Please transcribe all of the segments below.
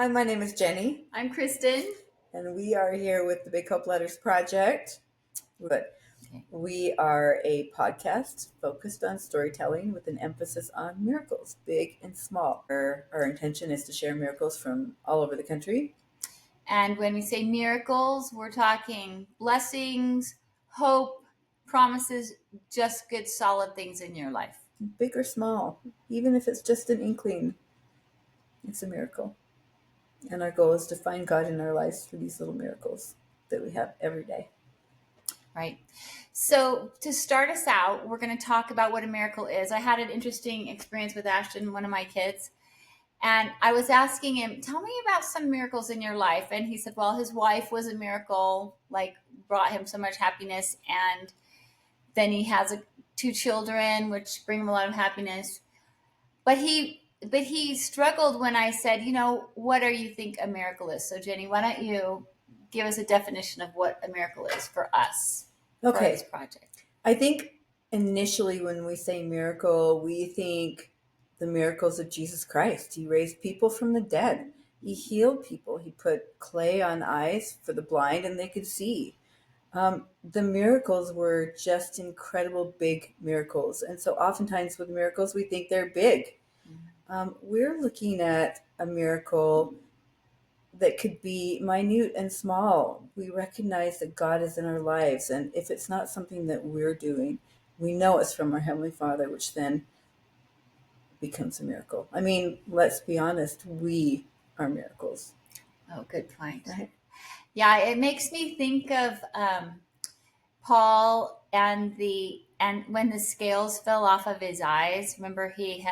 Hi, my name is Jenny, I'm Kristen. and we are here with the Big Hope Letters Project. But Okay. we are a podcast focused on storytelling with an emphasis on miracles, big and small. Our intention is to share miracles from all over the country. And when we say miracles, we're talking blessings, hope, promises, just good, solid things in your life. Big or small, even if it's just an inkling, it's a miracle. And our goal is to find God in our lives through these little miracles that we have every day. Right. So to start us out, we're going to talk about what a miracle is. I had an interesting experience with Ashton, one of my kids. And I was asking him, tell me about some miracles in your life. And he said, well, his wife was a miracle, like brought him so much happiness. And then he has two children, which bring him a lot of happiness. But he struggled when I said, what do you think a miracle is? So Jenny, why don't you give us a definition of what a miracle is for us for this Okay. project? I think initially when we say miracle, we think the miracles of Jesus Christ. He raised people from the dead. He healed people. He put clay on eyes for the blind and they could see. The miracles were just incredible big miracles. And so oftentimes with miracles, we think they're big. We're looking at a miracle that could be minute and small. We recognize that God is in our lives. And if it's not something that we're doing, we know it's from our Heavenly Father, which then becomes a miracle. I mean, let's be honest, we are miracles. Oh, good point. Right? Yeah, it makes me think of Paul and when the scales fell off of his eyes. Remember, he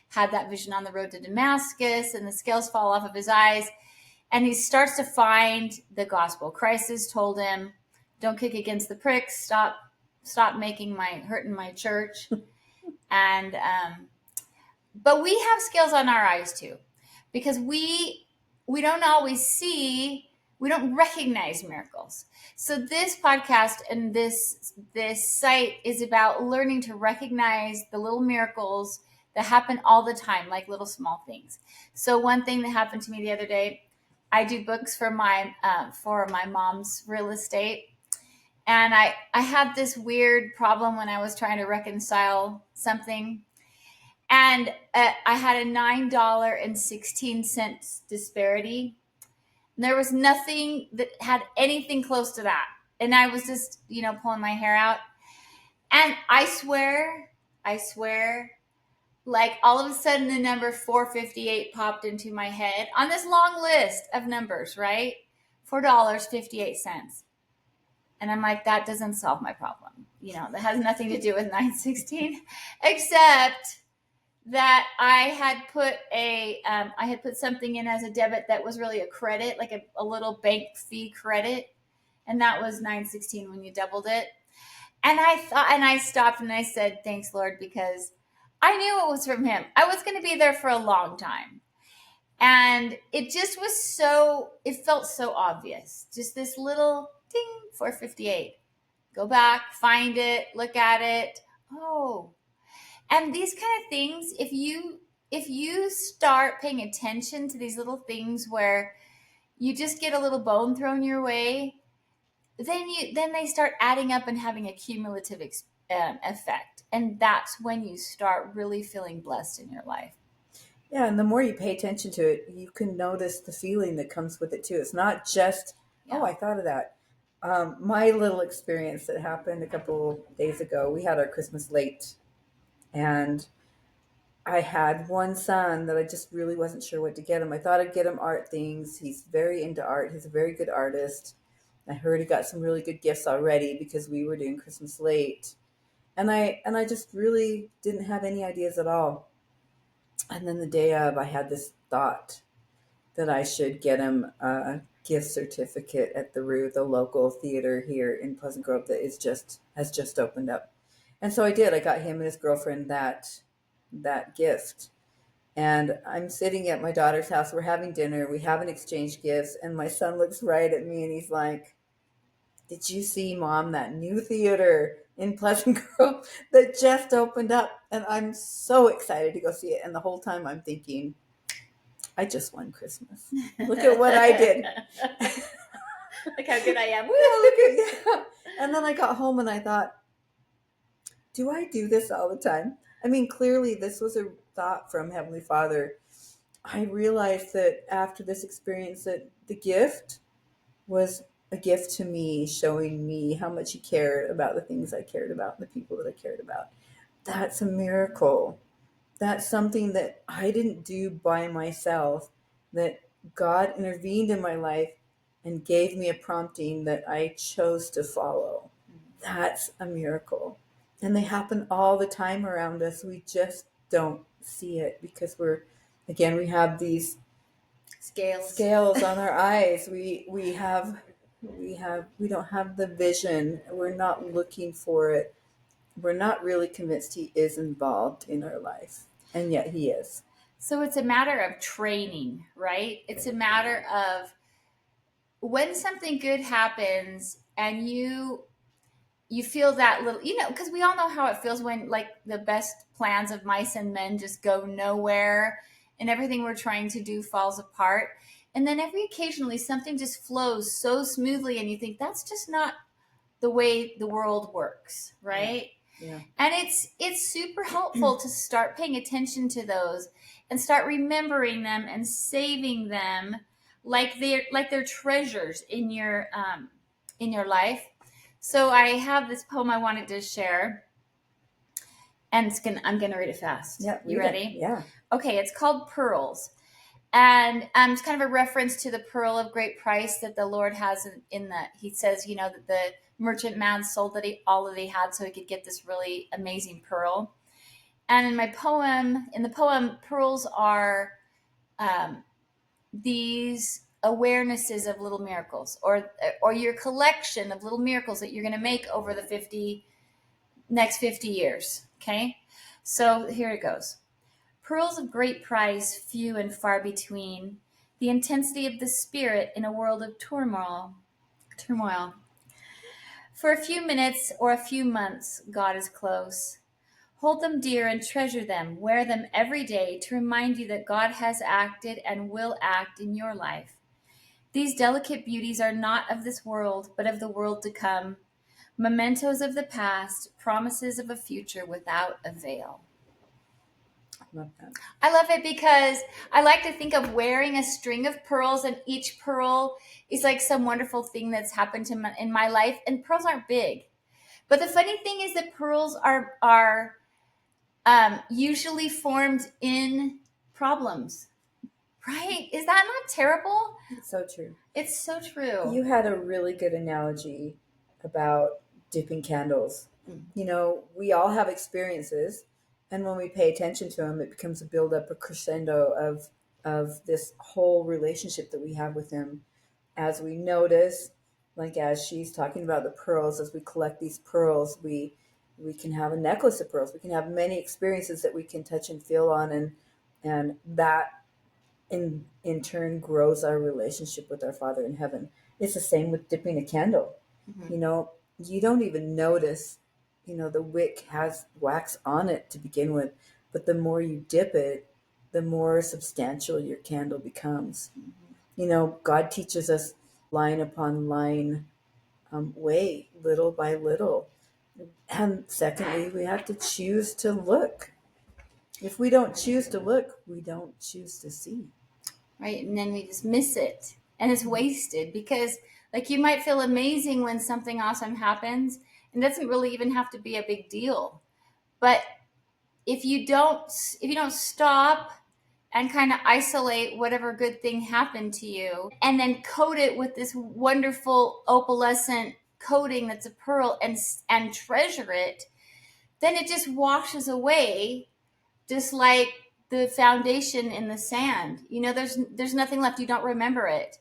had that vision on the road to Damascus, and the scales fall off of his eyes, and he starts to find the gospel. Christ has told him, "Don't kick against the pricks. Stop hurting my church." And but we have scales on our eyes too, because we don't always see, we don't recognize miracles. So this podcast and this site is about learning to recognize the little miracles that happen all the time, like little small things. So one thing that happened to me the other day, I do books for my mom's real estate, and I had this weird problem when I was trying to reconcile something. And I had a $9.16 disparity. And there was nothing that had anything close to that. And I was just, pulling my hair out. And I swear, like all of a sudden the number 458 popped into my head on this long list of numbers, right? $4.58. And I'm like, that doesn't solve my problem. That has nothing to do with 916, except that I had put something in as a debit that was really a credit, like a little bank fee credit, and that was 916 when you doubled it. And I stopped and I said, "Thanks, Lord," because I knew it was from Him. I was going to be there for a long time, and it just was it felt so obvious. Just this little ding, 458. Go back, find it, look at it. Oh. And these kind of things, if you start paying attention to these little things where you just get a little bone thrown your way, then they start adding up and having a cumulative effect, and that's when you start really feeling blessed in your life. Yeah, and the more you pay attention to it, you can notice the feeling that comes with it too. It's not just, oh, I thought of that. My little experience that happened a couple days ago, we had our Christmas late, and I had one son that I just really wasn't sure what to get him. I thought I'd get him art things. He's very into art. He's a very good artist. I heard he got some really good gifts already because we were doing Christmas late. And I just really didn't have any ideas at all. And then the day of, I had this thought that I should get him a gift certificate at the local theater here in Pleasant Grove that has just opened up. And so I did. I got him and his girlfriend that gift. And I'm sitting at my daughter's house. We're having dinner. We haven't exchanged gifts. And my son looks right at me and he's like, "Did you see, Mom, that new theater in Pleasant Grove that just opened up?" And I'm so excited to go see it. And the whole time I'm thinking, I just won Christmas. Look at what I did. Look how good I am. Yeah. And then I got home and I thought, do I do this all the time? I mean, clearly this was a thought from Heavenly Father. I realized that after this experience that the gift was a gift to me, showing me how much he cared about the things I cared about, the people that I cared about. That's a miracle. That's something that I didn't do by myself, that God intervened in my life and gave me a prompting that I chose to follow. That's a miracle. And they happen all the time around us. We just don't see it because we have these scales on our eyes. We don't have the vision. We're not looking for it. We're not really convinced he is involved in our life. And yet he is. So it's a matter of training, right? It's a matter of when something good happens and you feel that little, because we all know how it feels when like the best plans of mice and men just go nowhere and everything we're trying to do falls apart. And then every occasionally something just flows so smoothly and you think that's just not the way the world works, right? Yeah. And it's super helpful to start paying attention to those and start remembering them and saving them like they're treasures in your life. So I have this poem I wanted to share, and I'm gonna read it fast. Yeah. You ready? Yeah. Okay, it's called Pearls. And it's kind of a reference to the pearl of great price that the Lord has in that he says, that the merchant man sold all that he had so he could get this really amazing pearl. And in the poem, pearls are these awarenesses of little miracles, or your collection of little miracles that you're going to make over the next 50 years. Okay, so here it goes. Pearls of great price, few and far between, the intensity of the spirit in a world of turmoil. For a few minutes or a few months, God is close. Hold them dear and treasure them, wear them every day to remind you that God has acted and will act in your life. These delicate beauties are not of this world, but of the world to come, mementos of the past, promises of a future without a veil. Love that. I love it because I like to think of wearing a string of pearls, and each pearl is like some wonderful thing that's happened in my life. And pearls aren't big, but the funny thing is that pearls are usually formed in problems. Right? Is that not terrible? It's so true. It's so true. You had a really good analogy about dipping candles. We all have experiences, and when we pay attention to them, it becomes a build-up, a crescendo of this whole relationship that we have with him. As we notice, like as she's talking about the pearls, as we collect these pearls, we can have a necklace of pearls. We can have many experiences that we can touch and feel on, and that in turn grows our relationship with our Father in heaven. It's the same with dipping a candle. Mm-hmm. You don't even notice, the wick has wax on it to begin with, but the more you dip it, the more substantial your candle becomes. God teaches us line upon line, way, little by little. And secondly, we have to choose to look. If we don't choose to look, we don't choose to see. Right? And then we just miss it. And it's wasted because like you might feel amazing when something awesome happens. And it doesn't really even have to be a big deal. But if you don't stop and kind of isolate whatever good thing happened to you and then coat it with this wonderful opalescent coating that's a pearl and treasure it, then it just washes away just like the foundation in the sand. There's nothing left. You don't remember it.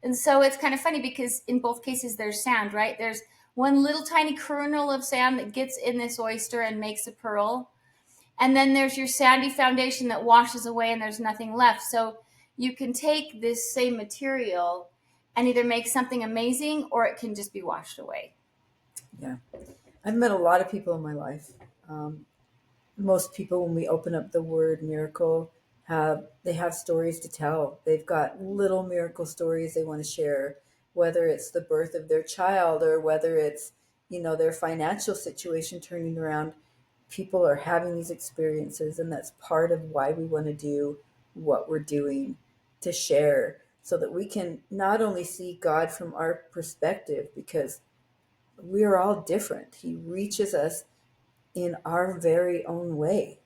And so it's kind of funny because in both cases there's sand, right? There's one little tiny kernel of sand that gets in this oyster and makes a pearl. And then there's your sandy foundation that washes away and there's nothing left. So you can take this same material and either make something amazing or it can just be washed away. Yeah. I've met a lot of people in my life. Most people, when we open up the word miracle, They have stories to tell. They've got little miracle stories they want to share, whether it's the birth of their child or whether it's, their financial situation turning around. People are having these experiences, and that's part of why we want to do what we're doing, to share so that we can not only see God from our perspective, because we're all different. He reaches us in our very own way.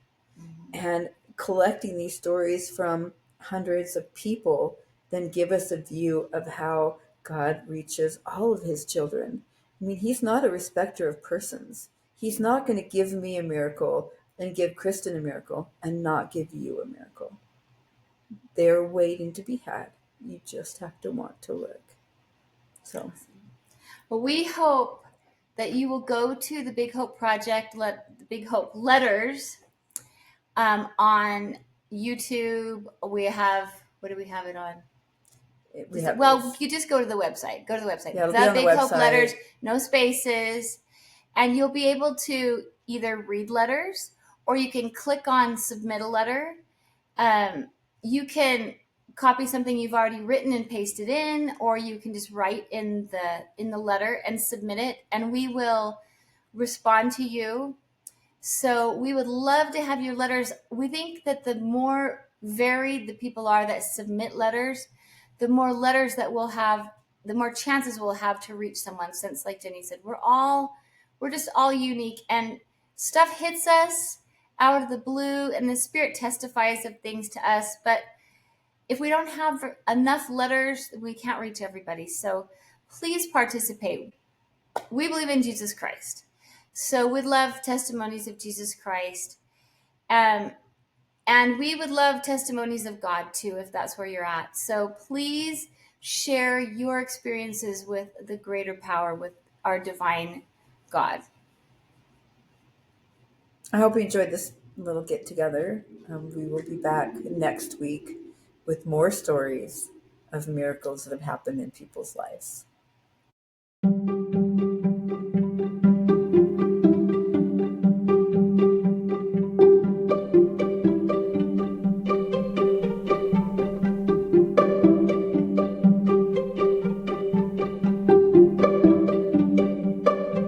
And collecting these stories from hundreds of people then give us a view of how God reaches all of his children. I mean, he's not a respecter of persons. He's not going to give me a miracle and give Kristen a miracle and not give you a miracle. They're waiting to be had. You just have to want to look. So, Well, we hope that you will go to the Big Hope Project, the Big Hope Letters on YouTube. We have, what do we have it on? Well, you just go to the website. Go to the website. Yeah, it'll be on the Big Hope website. Letters, no spaces. And you'll be able to either read letters or you can click on submit a letter. You can copy something you've already written and paste it in, or you can just write in the letter and submit it, and we will respond to you. So we would love to have your letters. We think that the more varied the people are that submit letters, the more letters that we'll have, the more chances we'll have to reach someone. Since, like Jenny said, we're just all unique, and stuff hits us out of the blue, and the Spirit testifies of things to us. But if we don't have enough letters, we can't reach everybody. So please participate. We believe in Jesus Christ. So we'd love testimonies of Jesus Christ. And we would love testimonies of God too, if that's where you're at. So please share your experiences with the greater power, with our divine God. I hope you enjoyed this little get together. We will be back next week with more stories of miracles that have happened in people's lives.